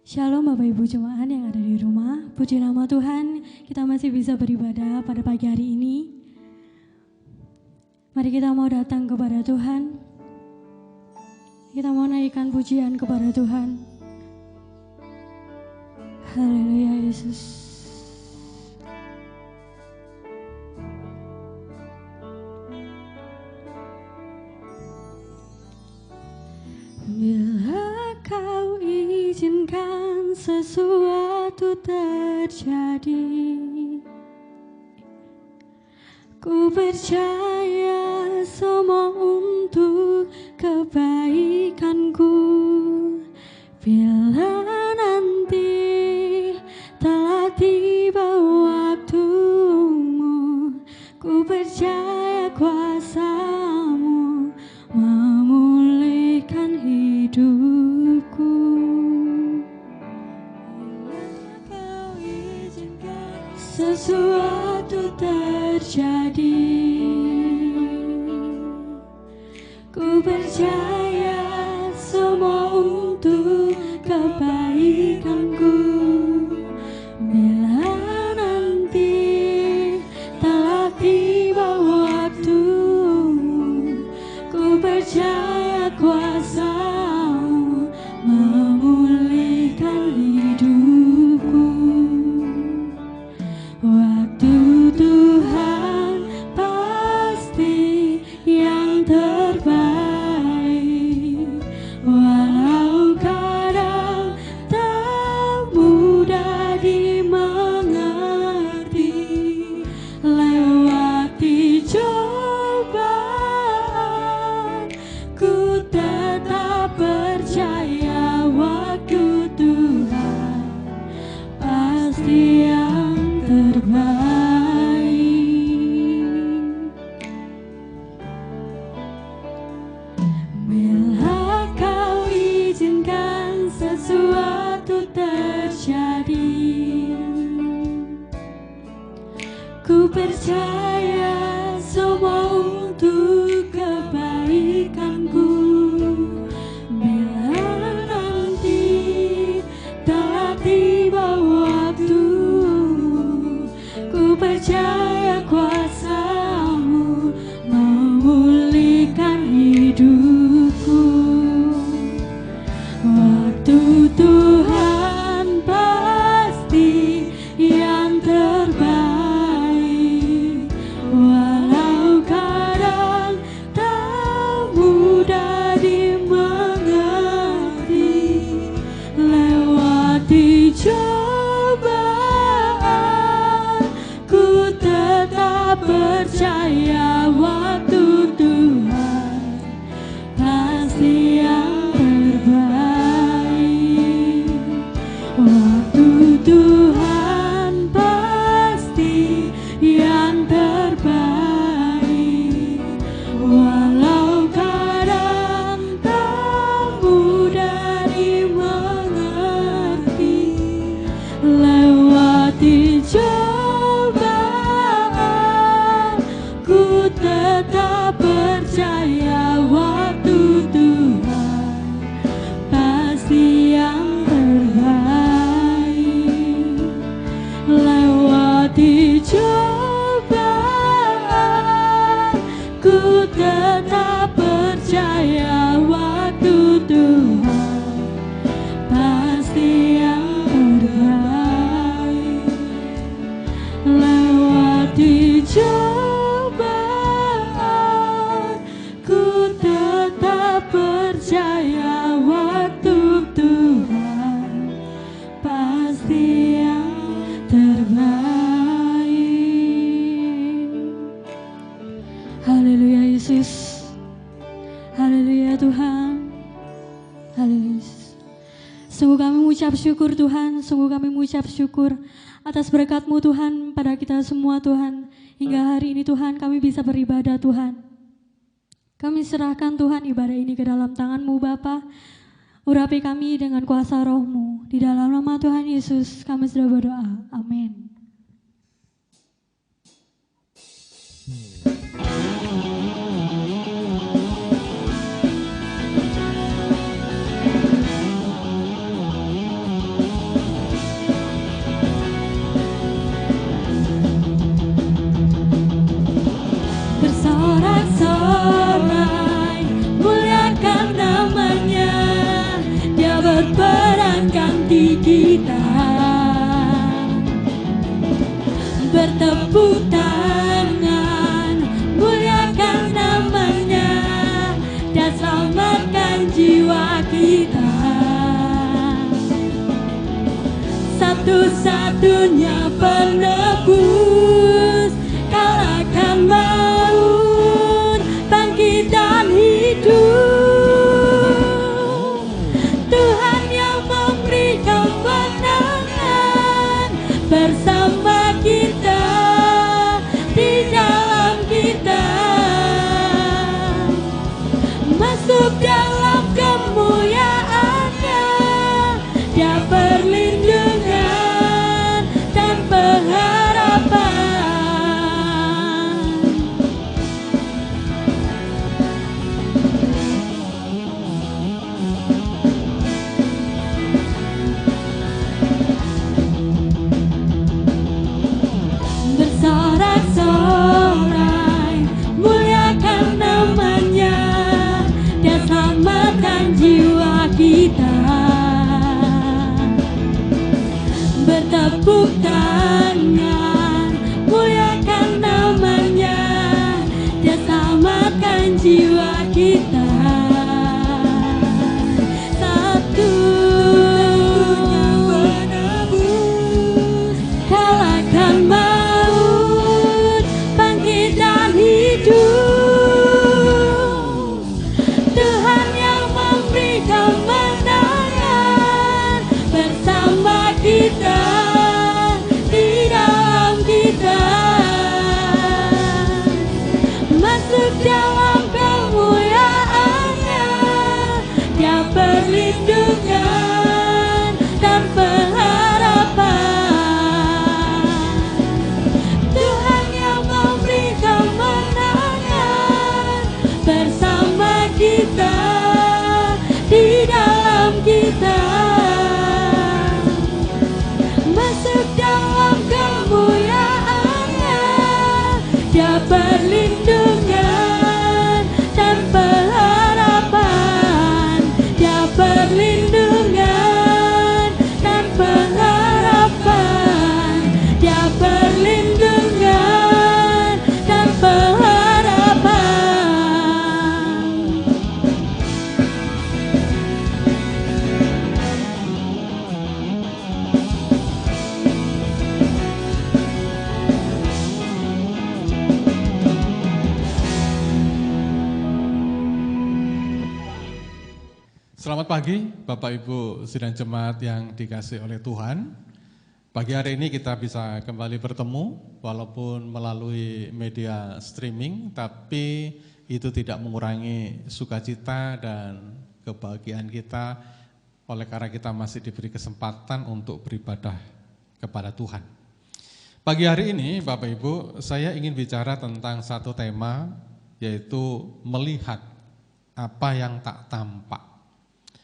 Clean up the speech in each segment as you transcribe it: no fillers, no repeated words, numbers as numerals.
Shalom Bapak Ibu Jemaat yang ada di rumah. Puji nama Tuhan, kita masih bisa beribadah pada pagi hari ini. Mari kita mau datang kepada Tuhan. Kita mau naikkan pujian kepada Tuhan. Haleluya Yesus. Bila kau izinkan sesuatu terjadi, ku percaya semua untuk kebaikanku. Bila nanti telah tiba waktumu, ku percaya kuasa-Mu memulihkan hidupku. Bila kau izinkan sesuatu terjadi, ku percaya semua untuk kebaikanku. Bila nanti telah tiba waktumu, ku percaya kuasa-Mu memulihkan hidupku. Waktu Tuhan pasti yang terbaik, walau kadang tak mudah dimengerti. Lewati cobaan, ku tetap percaya waktu Tuhan pasti yang terbaik. Bila kau izinkan sesuatu terjadi, ku percaya semua untuk kebaikanku. Bila nanti telah tiba waktumu, ku percaya kuasa-Mu memulihkan hidupku. Waktu Tuhan pasti yang terbaik, walau kadang tak mudah dimengerti. Lewati cobaan, ku tetap percaya waktu Tuhan pasti yang terbaik. Waktu Tuhan pasti yang terbaik, walau kadang tak mudah dimengerti. Lewati cobaan, ku tetap percaya waktu Tuhan pasti yang terbaik. Lewati cobaan, ku tetap percaya waktu Tuhan pasti yang terbaik. Lewati cobaan, ku tetap percaya waktu Tuhan pasti yang terbaik. Haleluya Yesus. Haleluya Tuhan. Haleluya Yesus. Sungguh kami mengucap syukur Tuhan, sungguh kami mengucap syukur atas berkat-Mu Tuhan pada kita semua Tuhan. Hingga hari ini Tuhan kami bisa beribadah Tuhan. Kami serahkan Tuhan ibadah ini ke dalam tangan-Mu Bapa. Urapi kami dengan kuasa Roh-Mu. Di dalam nama Tuhan Yesus kami sudah berdoa. Amin. hati kita. Bertepuk tangan, muliakan namanya, dan selamatkan jiwa kita. Satu-satunya penebus, kalahkan maut, bangkit dan hidup. Tuhan yang memberi kemenangan bersama kita, di dalam kita. Masuk dalam kemuliaannya, Dia perlindungan dan pengharapan. Bersorak-sorai, muliakan namanya, dan selamatkan jiwa kita. Bertepuk tangan, muliakan namanya, dan selamatkan jiwa kita. Satunya penebus, kalahkan maut, bangkit dan hidup. Tuhan yang memberi kemenangan bersama kita, di dalam kita. Masuk dalam kemuliaannya, Dia perlindungan dan pengharapan. Tuhan yang memberi kemenangan bersama kita, di dalam kita. Masuk dalam kemuliaannya, Dia perlindungan dan pengharapan. Dia perlindungan dan pengharapan. Dia perlindungan dan pengharapan. Selamat pagi Bapak Ibu sidang jemaat yang dikasihi oleh Tuhan. Pagi hari ini kita bisa kembali bertemu walaupun melalui media streaming, tapi itu tidak mengurangi sukacita dan kebahagiaan kita oleh karena kita masih diberi kesempatan untuk beribadah kepada Tuhan. Pagi hari ini Bapak Ibu, saya ingin bicara tentang satu tema, yaitu melihat apa yang tak tampak.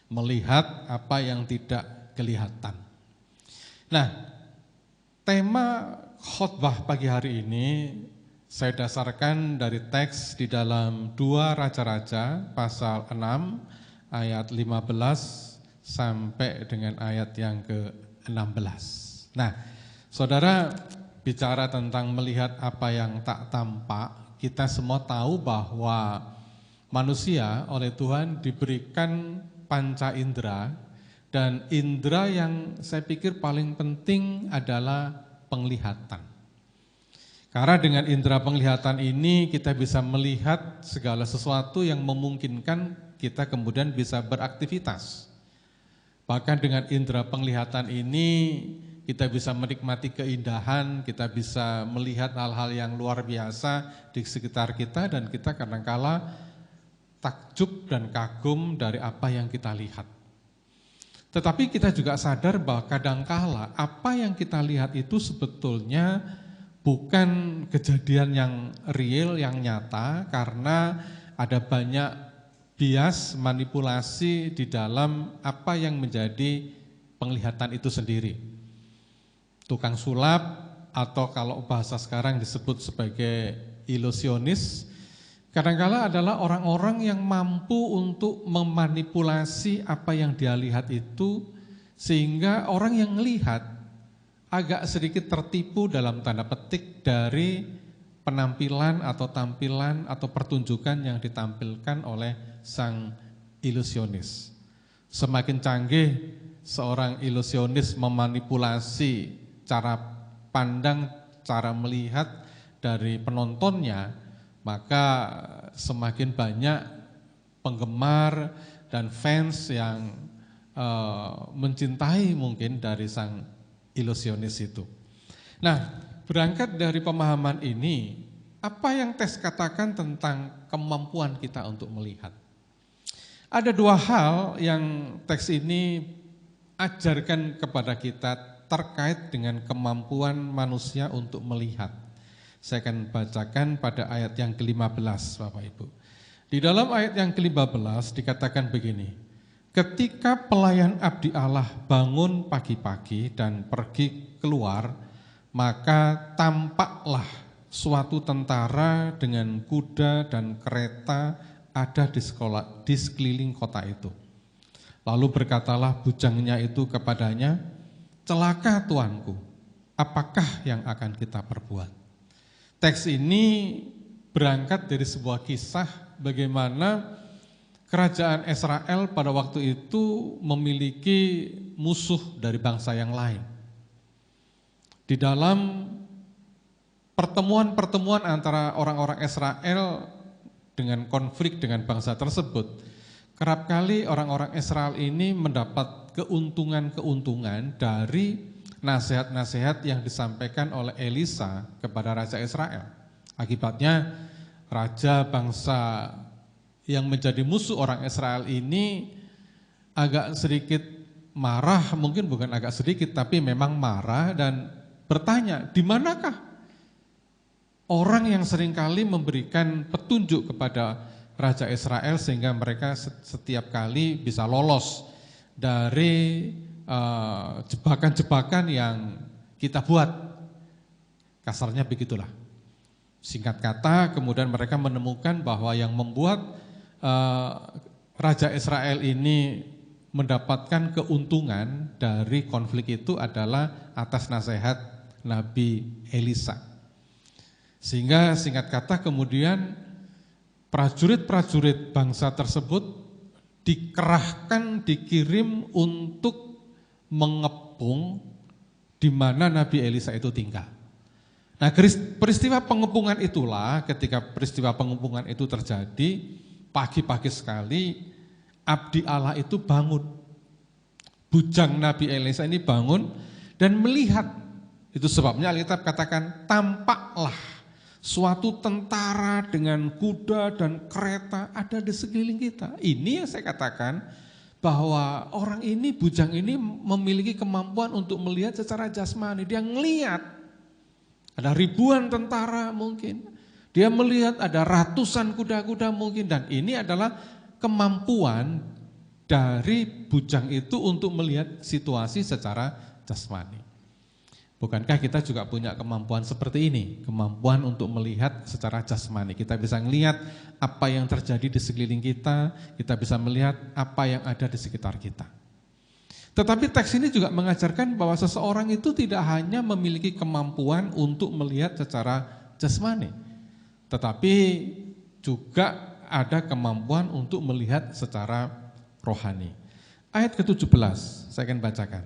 Melihat apa yang tidak kelihatan. Nah, tema khotbah pagi hari ini saya dasarkan dari teks di dalam 2 Raja-Raja pasal 6 ayat 15 sampai dengan ayat yang ke-16. Nah, saudara, bicara tentang melihat apa yang tak tampak, kita semua tahu bahwa manusia oleh Tuhan diberikan panca indera, dan indera yang saya pikir paling penting adalah penglihatan. Karena dengan indera penglihatan ini kita bisa melihat segala sesuatu yang memungkinkan kita kemudian bisa beraktivitas. Bahkan dengan indera penglihatan ini kita bisa menikmati keindahan, kita bisa melihat hal-hal yang luar biasa di sekitar kita, dan kita kadangkala takjub dan kagum dari apa yang kita lihat. Tetapi kita juga sadar bahwa kadangkala apa yang kita lihat itu sebetulnya bukan kejadian yang real, yang nyata, karena ada banyak bias, manipulasi di dalam apa yang menjadi penglihatan itu sendiri. Tukang sulap, atau kalau bahasa sekarang disebut sebagai ilusionis, kadangkala adalah orang-orang yang mampu untuk memanipulasi apa yang dia lihat itu Sehingga orang yang melihat agak sedikit tertipu dalam tanda petik dari penampilan atau tampilan atau pertunjukan yang ditampilkan oleh sang ilusionis. Semakin canggih seorang ilusionis memanipulasi cara pandang, cara melihat dari penontonnya, maka semakin banyak penggemar dan fans yang mencintai mungkin dari sang ilusionis itu. Nah, berangkat dari pemahaman ini, apa yang tes katakan tentang kemampuan kita untuk melihat? Ada dua hal yang teks ini ajarkan kepada kita terkait dengan kemampuan manusia untuk melihat. Saya akan bacakan pada ayat yang ke-15, Bapak Ibu. Di dalam ayat yang ke-15 dikatakan begini, ketika pelayan abdi Allah bangun pagi-pagi dan pergi keluar, maka tampaklah suatu tentara dengan kuda dan kereta ada di sekeliling kota itu. Lalu berkatalah bujangnya itu kepadanya, celaka tuanku, apakah yang akan kita perbuat? Teks ini berangkat dari sebuah kisah bagaimana kerajaan Israel pada waktu itu memiliki musuh dari bangsa yang lain. Di dalam pertemuan-pertemuan antara orang-orang Israel dengan konflik dengan bangsa tersebut, kerap kali orang-orang Israel ini mendapat keuntungan-keuntungan dari nasihat-nasihat yang disampaikan oleh Elisa kepada Raja Israel. Akibatnya Raja bangsa yang menjadi musuh orang Israel ini agak sedikit marah, mungkin bukan agak sedikit tapi memang marah dan bertanya, di manakah orang yang seringkali memberikan petunjuk kepada Raja Israel sehingga mereka setiap kali bisa lolos dari jebakan-jebakan yang kita buat. Kasarnya begitulah. Singkat kata, kemudian mereka menemukan bahwa yang membuat Raja Israel ini mendapatkan keuntungan dari konflik itu adalah atas nasihat Nabi Elisa. Sehingga singkat kata kemudian prajurit-prajurit bangsa tersebut dikerahkan, dikirim untuk mengepung di mana Nabi Elisa itu tinggal. Nah, peristiwa pengepungan itulah, ketika peristiwa pengepungan itu terjadi, pagi-pagi sekali abdi Allah itu bangun. Bujang Nabi Elisa ini bangun dan melihat. Itu sebabnya Alkitab katakan tampaklah suatu tentara dengan kuda dan kereta ada di sekeliling kita. Ini yang saya katakan bahwa orang ini, bujang ini memiliki kemampuan untuk melihat secara jasmani. Dia ngelihat ada ribuan tentara mungkin. Dia melihat ada ratusan kuda-kuda mungkin. Dan ini adalah kemampuan dari bujang itu untuk melihat situasi secara jasmani. Bukankah kita juga punya kemampuan seperti ini? Kemampuan untuk melihat secara jasmani. Kita bisa melihat apa yang terjadi di sekeliling kita, kita bisa melihat apa yang ada di sekitar kita. Tetapi teks ini juga mengajarkan bahwa seseorang itu tidak hanya memiliki kemampuan untuk melihat secara jasmani, tetapi juga ada kemampuan untuk melihat secara rohani. Ayat ke-17, saya akan bacakan.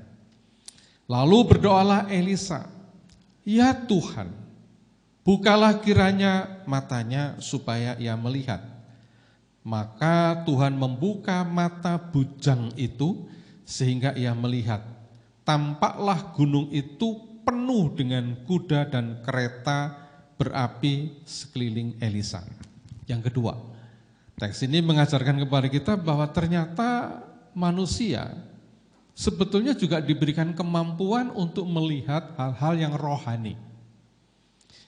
Lalu berdoalah Elisa, ya Tuhan, bukalah kiranya matanya supaya ia melihat. Maka Tuhan membuka mata bujang itu sehingga ia melihat. Tampaklah gunung itu penuh dengan kuda dan kereta berapi sekeliling Elisa. Yang kedua, teks ini mengajarkan kepada kita bahwa ternyata manusia sebetulnya juga diberikan kemampuan untuk melihat hal-hal yang rohani.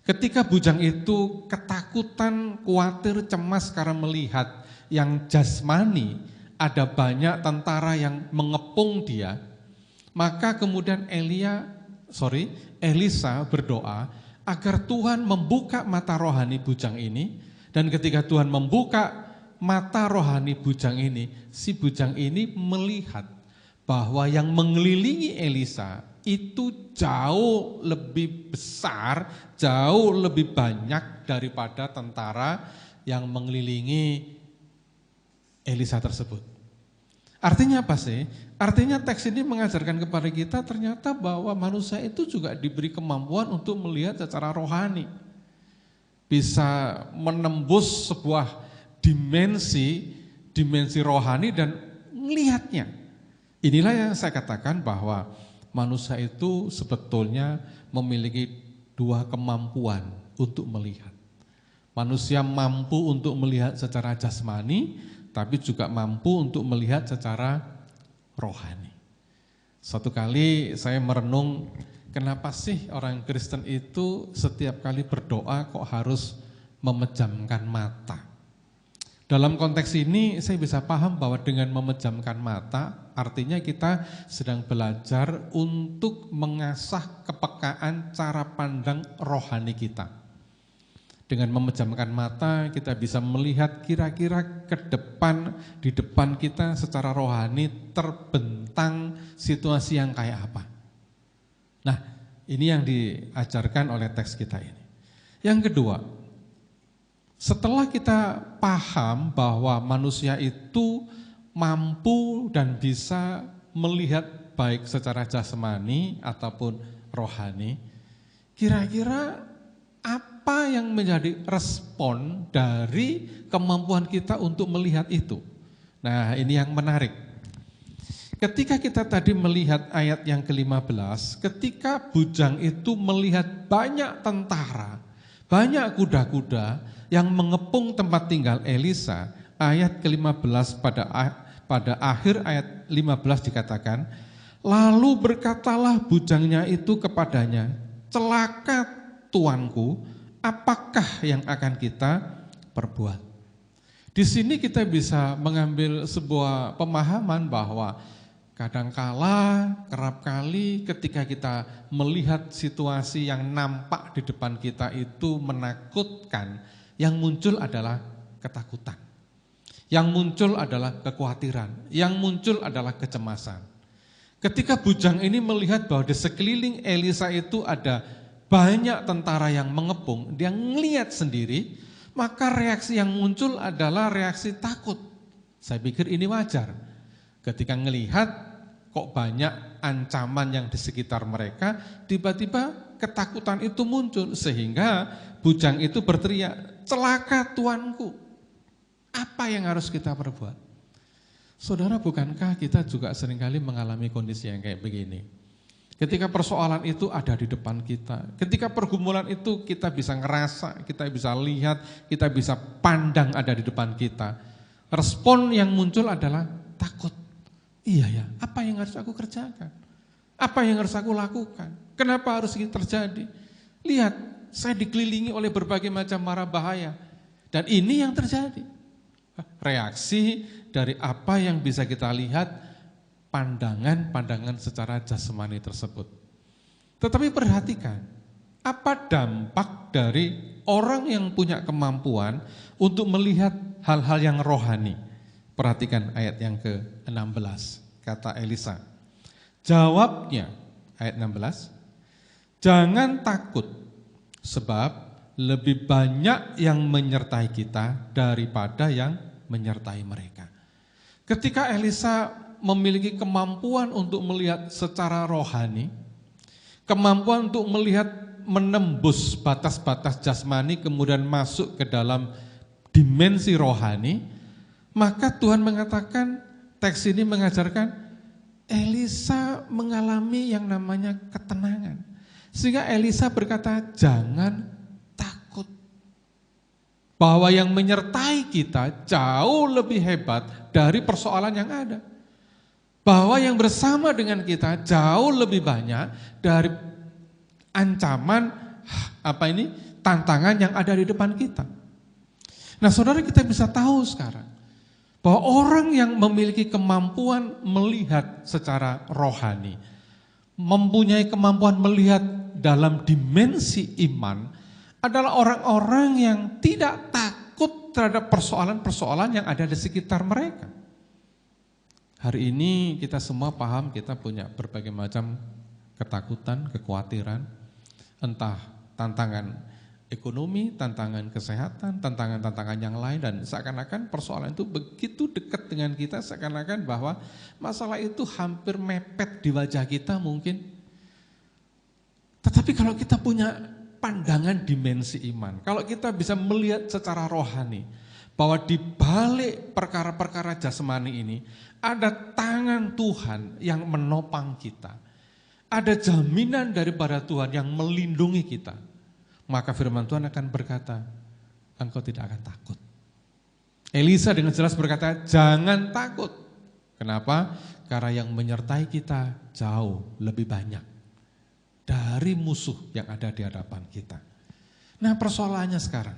Ketika bujang itu ketakutan, khawatir, cemas karena melihat yang jasmani, ada banyak tentara yang mengepung dia, maka kemudian Elisa berdoa agar Tuhan membuka mata rohani bujang ini, dan ketika Tuhan membuka mata rohani bujang ini, si bujang ini melihat bahwa yang mengelilingi Elisa itu jauh lebih besar, jauh lebih banyak daripada tentara yang mengelilingi Elisa tersebut. Artinya apa sih? Artinya teks ini mengajarkan kepada kita ternyata bahwa manusia itu juga diberi kemampuan untuk melihat secara rohani. Bisa menembus sebuah dimensi rohani dan melihatnya. Inilah yang saya katakan bahwa manusia itu sebetulnya memiliki dua kemampuan untuk melihat. Manusia mampu untuk melihat secara jasmani, tapi juga mampu untuk melihat secara rohani. Suatu kali saya merenung, kenapa sih orang Kristen itu setiap kali berdoa kok harus memejamkan mata? Dalam konteks ini saya bisa paham bahwa dengan memejamkan mata artinya kita sedang belajar untuk mengasah kepekaan cara pandang rohani kita. Dengan memejamkan mata kita bisa melihat kira-kira ke depan, di depan kita secara rohani terbentang situasi yang kayak apa. Nah, ini yang diajarkan oleh teks kita ini. Yang kedua, setelah kita paham bahwa manusia itu mampu dan bisa melihat baik secara jasmani ataupun rohani, kira-kira apa yang menjadi respon dari kemampuan kita untuk melihat itu? Nah, ini yang menarik. Ketika kita tadi melihat ayat yang ke-15, ketika bujang itu melihat banyak tentara, banyak kuda-kuda yang mengepung tempat tinggal Elisa, ayat ke-15 pada akhir ayat 15 dikatakan, lalu berkatalah bujangnya itu kepadanya, celaka Tuanku, apakah yang akan kita perbuat? Di sini kita bisa mengambil sebuah pemahaman bahwa kadangkala, kerap kali ketika kita melihat situasi yang nampak di depan kita itu menakutkan, yang muncul adalah ketakutan. Yang muncul adalah kekhawatiran, yang muncul adalah kecemasan. Ketika bujang ini melihat bahwa di sekeliling Elisa itu ada banyak tentara yang mengepung, dia ngelihat sendiri, maka reaksi yang muncul adalah reaksi takut. Saya pikir ini wajar. Ketika ngelihat kok banyak ancaman yang di sekitar mereka, tiba-tiba ketakutan itu muncul sehingga bujang itu berteriak, celaka Tuanku. Apa yang harus kita perbuat? Saudara, bukankah kita juga seringkali mengalami kondisi yang kayak begini? Ketika persoalan itu ada di depan kita, ketika pergumulan itu kita bisa ngerasa, kita bisa lihat, kita bisa pandang ada di depan kita. Respon yang muncul adalah takut. Iya ya, apa yang harus aku kerjakan? Apa yang harus aku lakukan? Kenapa harus ini terjadi? Lihat, saya dikelilingi oleh berbagai macam mara bahaya. Dan ini yang terjadi. Reaksi dari apa yang bisa kita lihat, pandangan-pandangan secara jasmani tersebut. Tetapi perhatikan, apa dampak dari orang yang punya kemampuan untuk melihat hal-hal yang rohani? Perhatikan ayat yang ke-16, kata Elisa. Jawabnya, ayat 16, jangan takut, sebab lebih banyak yang menyertai kita daripada yang menyertai mereka. Ketika Elisa memiliki kemampuan untuk melihat secara rohani, kemampuan untuk melihat menembus batas-batas jasmani kemudian masuk ke dalam dimensi rohani, maka Tuhan mengatakan, teks ini mengajarkan Elisa mengalami yang namanya ketenangan. Sehingga Elisa berkata, jangan takut. Bahwa yang menyertai kita jauh lebih hebat dari persoalan yang ada. Bahwa yang bersama dengan kita jauh lebih banyak dari ancaman tantangan yang ada di depan kita. Nah, saudara, kita bisa tahu sekarang bahwa orang yang memiliki kemampuan melihat secara rohani, mempunyai kemampuan melihat dalam dimensi iman, adalah orang-orang yang tidak takut terhadap persoalan-persoalan yang ada di sekitar mereka. Hari ini kita semua paham kita punya berbagai macam ketakutan, kekhawatiran, entah tantangan ekonomi, tantangan kesehatan, tantangan-tantangan yang lain, dan seakan-akan persoalan itu begitu dekat dengan kita, seakan-akan bahwa masalah itu hampir mepet di wajah kita mungkin. Tetapi kalau kita punya pandangan dimensi iman, kalau kita bisa melihat secara rohani bahwa di balik perkara-perkara jasmani ini ada tangan Tuhan yang menopang kita, ada jaminan daripada Tuhan yang melindungi kita, maka firman Tuhan akan berkata, engkau tidak akan takut. Elisa dengan jelas berkata, jangan takut. Kenapa? Karena yang menyertai kita jauh lebih banyak dari musuh yang ada di hadapan kita. Nah, persoalannya sekarang,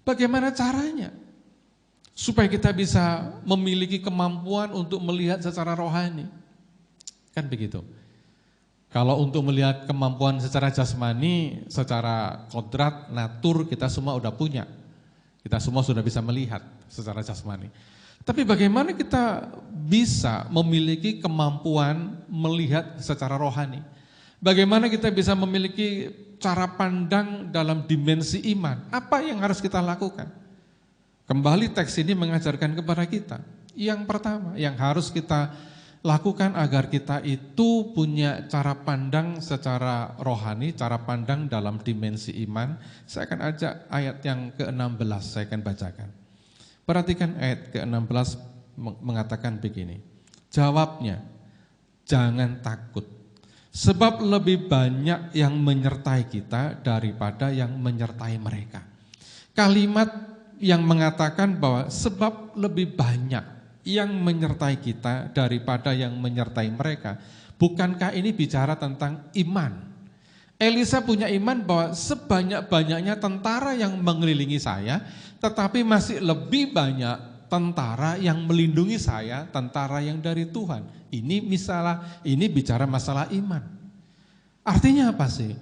bagaimana caranya supaya kita bisa memiliki kemampuan untuk melihat secara rohani? Kan begitu. Kalau untuk melihat kemampuan secara jasmani, secara kodrat, natur, kita semua udah punya. Kita semua sudah bisa melihat secara jasmani. Tapi bagaimana kita bisa memiliki kemampuan melihat secara rohani? Bagaimana kita bisa memiliki cara pandang dalam dimensi iman? Apa yang harus kita lakukan? Kembali teks ini mengajarkan kepada kita. Yang pertama, yang harus kita lakukan agar kita itu punya cara pandang secara rohani, cara pandang dalam dimensi iman. Saya akan ajak ayat yang ke-16, saya akan bacakan. Perhatikan ayat ke-16 mengatakan begini. Jawabnya, jangan takut, sebab lebih banyak yang menyertai kita daripada yang menyertai mereka. Kalimat yang mengatakan bahwa sebab lebih banyak yang menyertai kita daripada yang menyertai mereka. Bukankah ini bicara tentang iman? Elisa punya iman bahwa sebanyak-banyaknya tentara yang mengelilingi saya, tetapi masih lebih banyak tentara yang melindungi saya, tentara yang dari Tuhan. Ini bicara masalah iman. Artinya apa sih?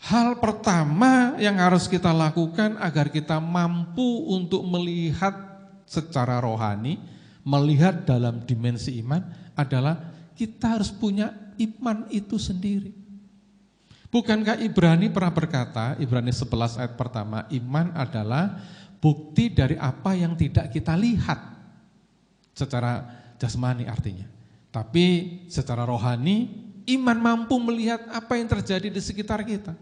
Hal pertama yang harus kita lakukan agar kita mampu untuk melihat secara rohani, melihat dalam dimensi iman adalah kita harus punya iman itu sendiri. Bukankah Ibrani pernah berkata, Ibrani 11 ayat pertama, iman adalah bukti dari apa yang tidak kita lihat secara jasmani artinya. Tapi secara rohani, iman mampu melihat apa yang terjadi di sekitar kita.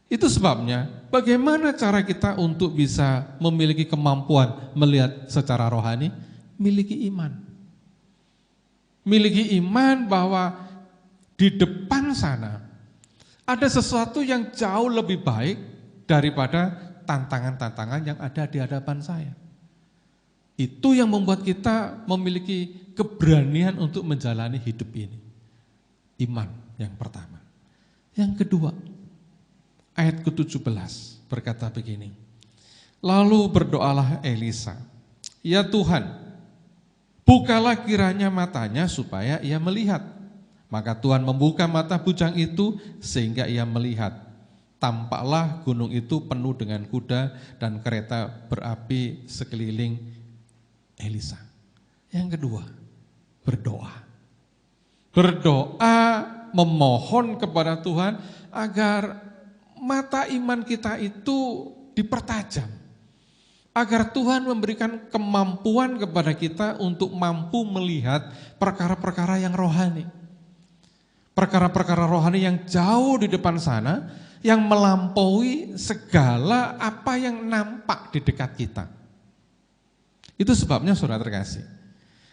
Itu sebabnya bagaimana cara kita untuk bisa memiliki kemampuan melihat secara rohani? Miliki iman. Miliki iman bahwa di depan sana ada sesuatu yang jauh lebih baik daripada tantangan-tantangan yang ada di hadapan saya. Itu yang membuat kita memiliki keberanian untuk menjalani hidup ini. Iman yang pertama. Yang kedua, ayat ke-17 berkata begini, lalu berdoalah Elisa, ya Tuhan, bukalah kiranya matanya supaya ia melihat. Maka Tuhan membuka mata bujang itu sehingga ia melihat. Tampaklah gunung itu penuh dengan kuda dan kereta berapi sekeliling Elisa. Yang kedua, berdoa. Berdoa memohon kepada Tuhan agar mata iman kita itu dipertajam, agar Tuhan memberikan kemampuan kepada kita untuk mampu melihat perkara-perkara yang rohani. Perkara-perkara rohani yang jauh di depan sana, yang melampaui segala apa yang nampak di dekat kita. Itu sebabnya saudara terkasih,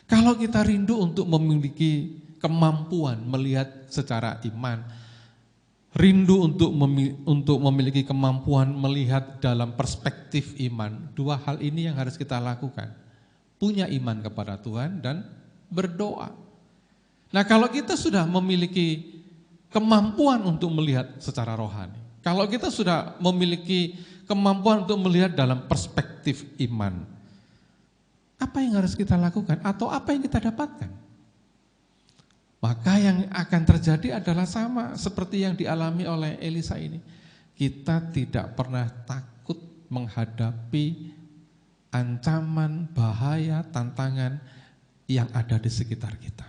kalau kita rindu untuk memiliki kemampuan melihat secara iman, rindu untuk memiliki kemampuan melihat dalam perspektif iman, dua hal ini yang harus kita lakukan. Punya iman kepada Tuhan dan berdoa. Nah, kalau kita sudah memiliki kemampuan untuk melihat secara rohani, kalau kita sudah memiliki kemampuan untuk melihat dalam perspektif iman, apa yang harus kita lakukan atau apa yang kita dapatkan? Maka yang akan terjadi adalah sama seperti yang dialami oleh Elisa ini. Kita tidak pernah takut menghadapi ancaman, bahaya, tantangan yang ada di sekitar kita.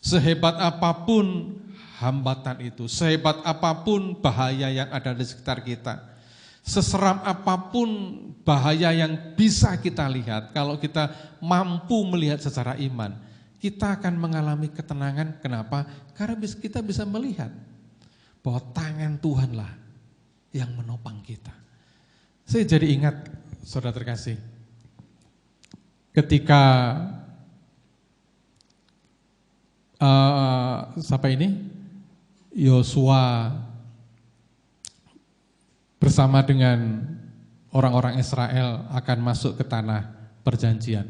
Sehebat apapun hambatan itu, sehebat apapun bahaya yang ada di sekitar kita, seseram apapun bahaya yang bisa kita lihat, kalau kita mampu melihat secara iman, kita akan mengalami ketenangan. Kenapa? Karena kita bisa melihat bahwa tangan Tuhanlah yang menopang kita. Saya jadi ingat, saudara terkasih, ketika Yosua bersama dengan orang-orang Israel akan masuk ke tanah perjanjian.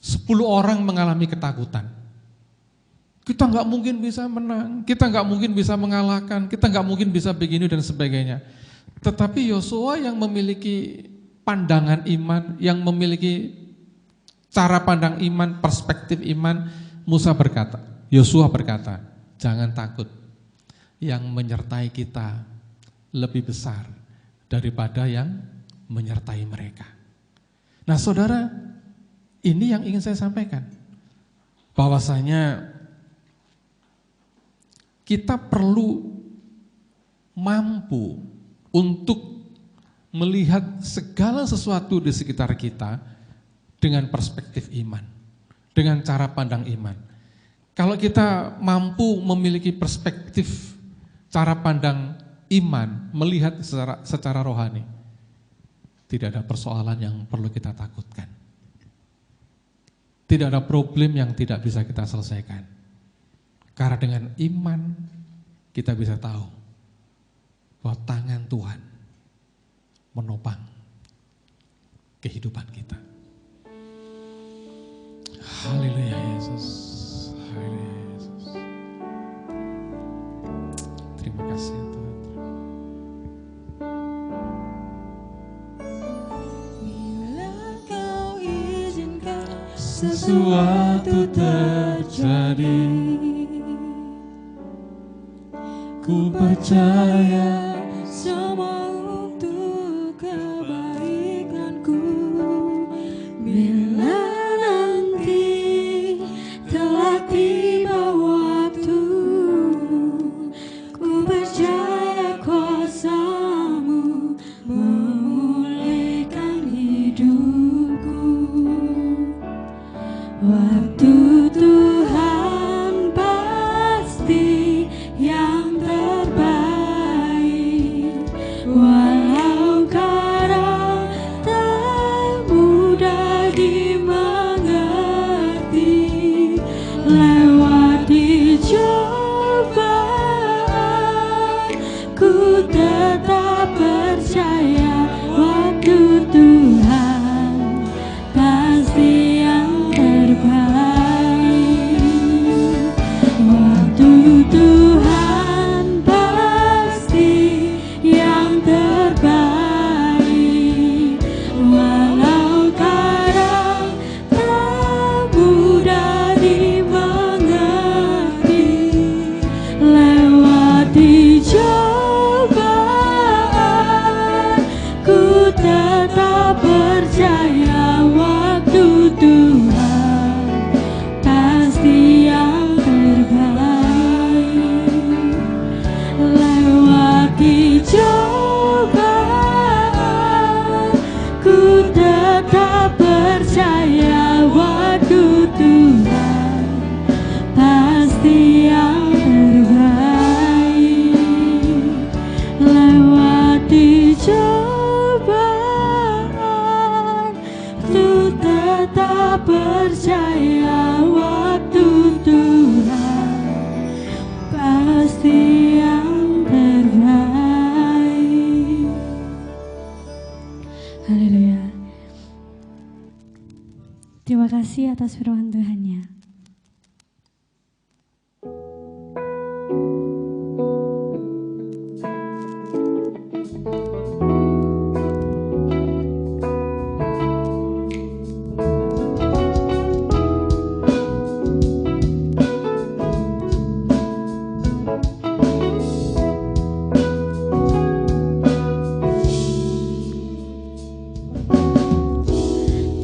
10 orang mengalami ketakutan. Kita nggak mungkin bisa menang, kita nggak mungkin bisa mengalahkan, kita nggak mungkin bisa begini dan sebagainya. Tetapi Yosua yang memiliki pandangan iman, yang memiliki cara pandang iman, perspektif iman, Yosua berkata, jangan takut, yang menyertai kita lebih besar daripada yang menyertai mereka. Nah saudara, ini yang ingin saya sampaikan, bahwasanya kita perlu mampu untuk melihat segala sesuatu di sekitar kita dengan perspektif iman, dengan cara pandang iman. Kalau kita mampu memiliki perspektif cara pandang iman, melihat secara rohani, tidak ada persoalan yang perlu kita takutkan. Tidak ada problem yang tidak bisa kita selesaikan. Karena dengan iman kita bisa tahu bahwa tangan Tuhan menopang kehidupan kita. Haleluya Yesus. Haleluya Yesus. Terima kasih Tuhan. Bila Kau izinkan sesuatu terjadi, ku percaya semua untuk kebaikanku. Bila nanti telah tiba waktu, ku percaya kuasa-Mu memulihkan hidupku. Waktu Tuhan pasti yang terbaik, walau kadang tak mudah dimengerti. Lewati cobaan, ku tetap percaya waktu Tuhan pasti yang terbaik. Waktu Tuhan pasti yang terbaik, walau kadang tak mudah dimengerti. Lewati cobaan, ku tetap percaya waktu Tuhan pasti yang terbaik. Lewati cobaan, ku tetap percaya waktu Tuhan pasti yang terbaik. Lewati cobaan, ku tetap percaya waktu Tuhan pasti yang terbaik. Haleluya. Terima kasih atas firman Tuhan-Nya.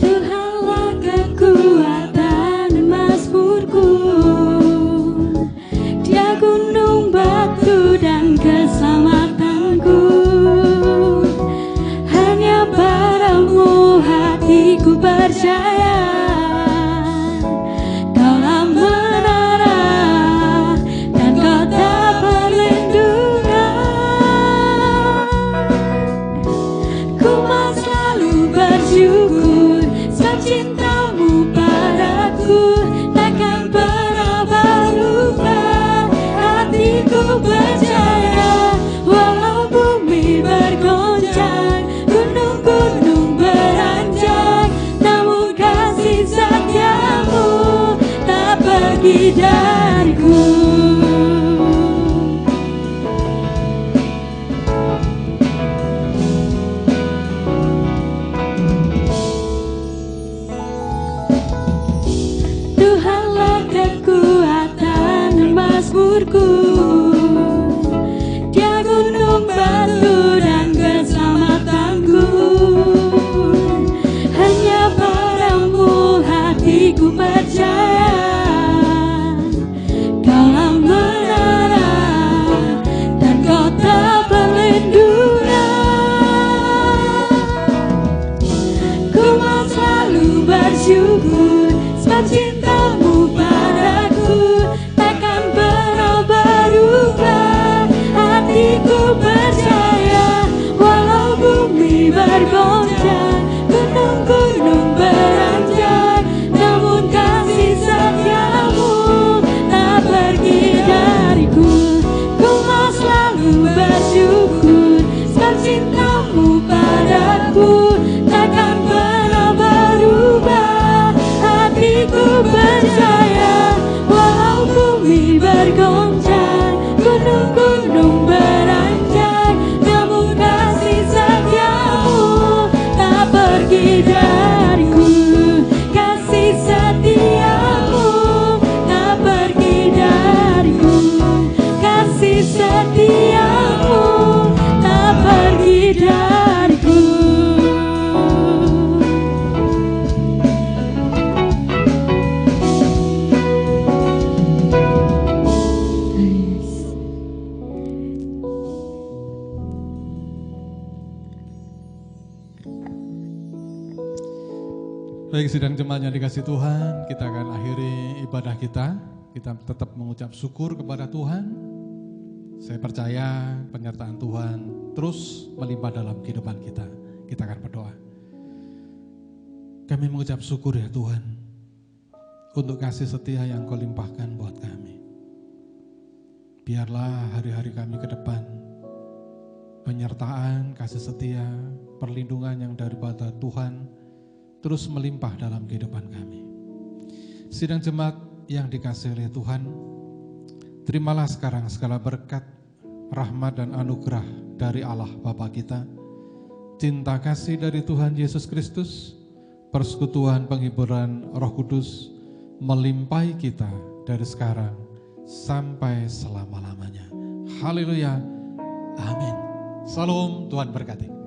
Tuhanlah kekuatan pergi dariku. Tuhanlah kekuatan dan mazmurku, Dia gunung batu dan keselamatanku. Hanya padamu hatiku percaya, Kaulah menara dan kota perlindungan. Ku mau selalu bersyukur sebab cintamu padaku takkan pernah berubah. Hatiku percaya walau bumi bergoncang, gunung-gunung beranjak, namun kasih setiamu tak pergi dariku. Ku mau selalu bersyukur sebab cintamu padaku takkan pernah berubah. Hatiku percaya walau bumi bergoncang, gunung-gunung beranjak, namun kasih setiamu tak pergi dariku. Kasih setiamu tak pergi dariku. Kasih setiamu tak pergi dariku. Baik, sidang jemaat yang dikasih Tuhan, kita akan akhiri ibadah kita. Kita tetap mengucap syukur kepada Tuhan. Saya percaya penyertaan Tuhan terus melimpah dalam kehidupan kita. Kita akan berdoa. Kami mengucap syukur ya Tuhan, untuk kasih setia yang Kau limpahkan buat kami. Biarlah hari-hari kami ke depan, penyertaan, kasih setia, perlindungan yang daripada Tuhan terus melimpah dalam kehidupan kami. Sidang jemaat yang dikasihi oleh Tuhan, terimalah sekarang segala berkat, rahmat dan anugerah dari Allah Bapa kita, cinta kasih dari Tuhan Yesus Kristus, persekutuan penghiburan Roh Kudus melimpahi kita dari sekarang sampai selama-lamanya. Haleluya. Amin. Salam, Tuhan berkati.